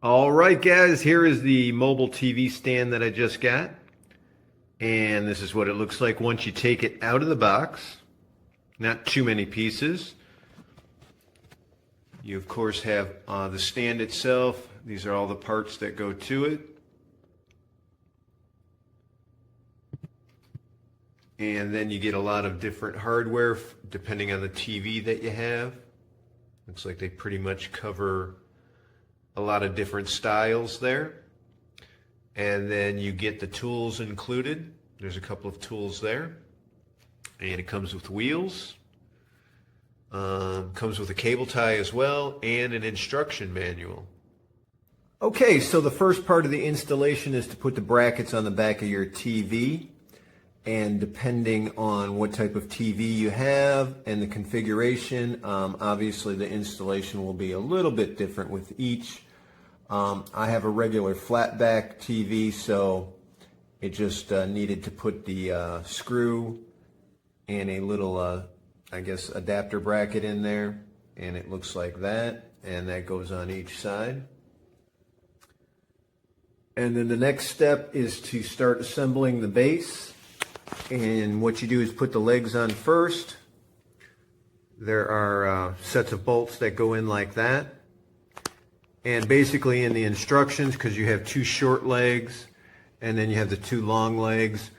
All right, guys, here is the mobile TV stand that I just got. And this is what it looks like once you take it out of the box. Not too many pieces. You, of course, have the stand itself. These are all the parts that go to it. And then you get a lot of different hardware depending on the TV that you have. Looks like they pretty much cover a lot of different styles there. And then you get the tools included. There's a couple of tools there. And it comes with wheels. Comes with a cable tie as well and an instruction manual. Okay, so the first part of the installation is to put the brackets on the back of your TV. And depending on what type of TV you have and the configuration, obviously the installation will be a little bit different with each. I have a regular flat back TV, so it just needed to put the screw and a little, I guess, adapter bracket in there, and it looks like that, and that goes on each side. And then the next step is to start assembling the base. And what you do is put the legs on first. There are sets of bolts that go in like that. And basically in the instructions, because you have two short legs and then you have the two long legs,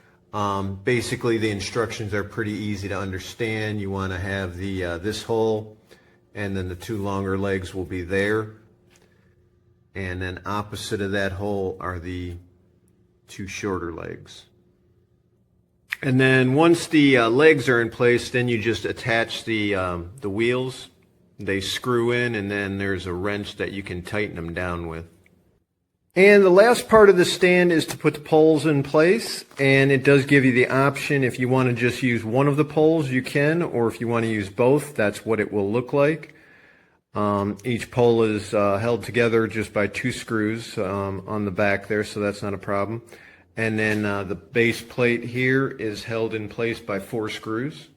basically the instructions are pretty easy to understand. You want to have the this hole, and then the two longer legs will be there. And then opposite of that hole are the two shorter legs. And then once the legs are in place, then you just attach the wheels. They screw in, and then there's a wrench that you can tighten them down with. And the last part of the stand is to put the poles in place, and it does give you the option if you want to just use one of the poles, you can, or if you want to use both, that's what it will look like. Each pole is held together just by two screws on the back there, so that's not a problem. And then the base plate here is held in place by 4 screws.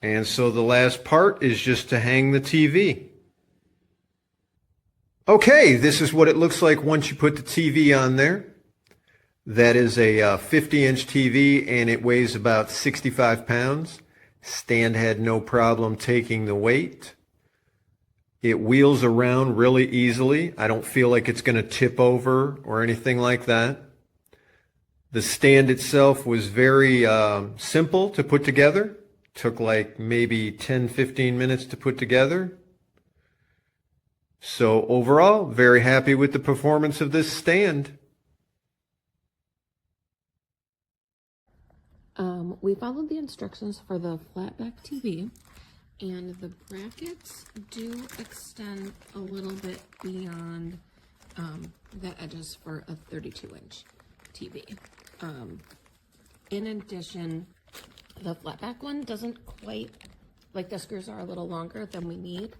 And so the last part is just to hang the TV. Okay, this is what it looks like once you put the TV on there. That is a 50-inch TV, and it weighs about 65 pounds. Stand had no problem taking the weight. It wheels around really easily. I don't feel like it's going to tip over or anything like that. The stand itself was very simple to put together. Took like maybe 10-15 minutes to put together. So overall, very happy with the performance of this stand. We followed the instructions for the flatback TV. And the brackets do extend a little bit beyond the edges for a 32-inch TV. In addition, the flatback one doesn't quite, like the screws are a little longer than we need,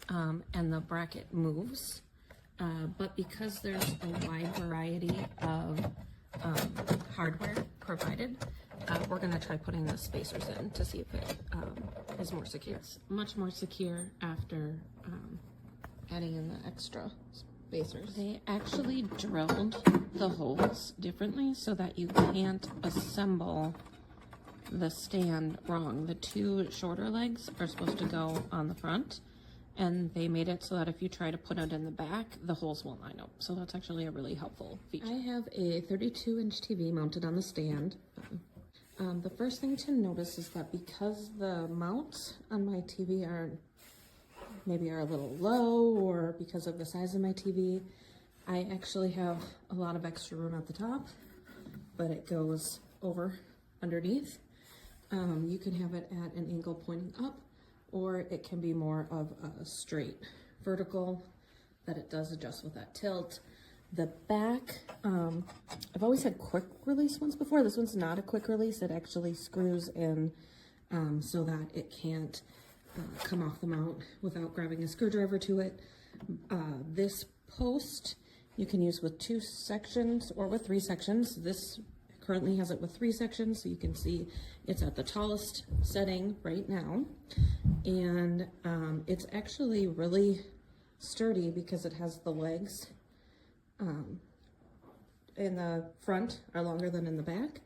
and the bracket moves. But because there's a wide variety of hardware provided, we're going to try putting the spacers in to see if it is more secure. It's much more secure after adding in the extra spacers. They actually drilled the holes differently so that you can't assemble the stand wrong. The two shorter legs are supposed to go on the front, and they made it so that if you try to put it in the back, the holes won't line up. So that's actually a really helpful feature. I have a 32-inch TV mounted on the stand. The first thing to notice is that because the mounts on my TV are a little low, or because of the size of my TV, I actually have a lot of extra room at the top, but it goes over underneath. You can have it at an angle pointing up, or it can be more of a straight vertical that it does adjust with that tilt. The back, I've always had quick release ones before. This one's not a quick release. It actually screws in so that it can't come off the mount without grabbing a screwdriver to it. This post you can use with 2 sections or with 3 sections. This currently has it with 3 sections, so you can see it's at the tallest setting right now. And it's actually really sturdy because it has the legs in the front are longer than in the back,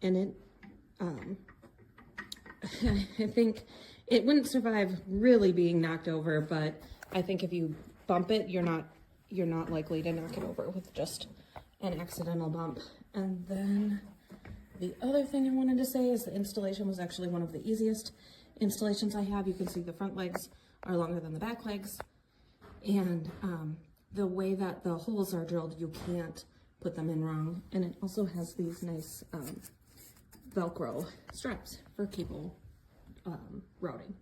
and it I think it wouldn't survive really being knocked over, but I think if you bump it, you're not likely to knock it over with just an accidental bump. And then the other thing I wanted to say is the installation was actually one of the easiest installations I have. You can see the front legs are longer than the back legs, and the way that the holes are drilled, you can't put them in wrong. And it also has these nice Velcro straps for cable routing.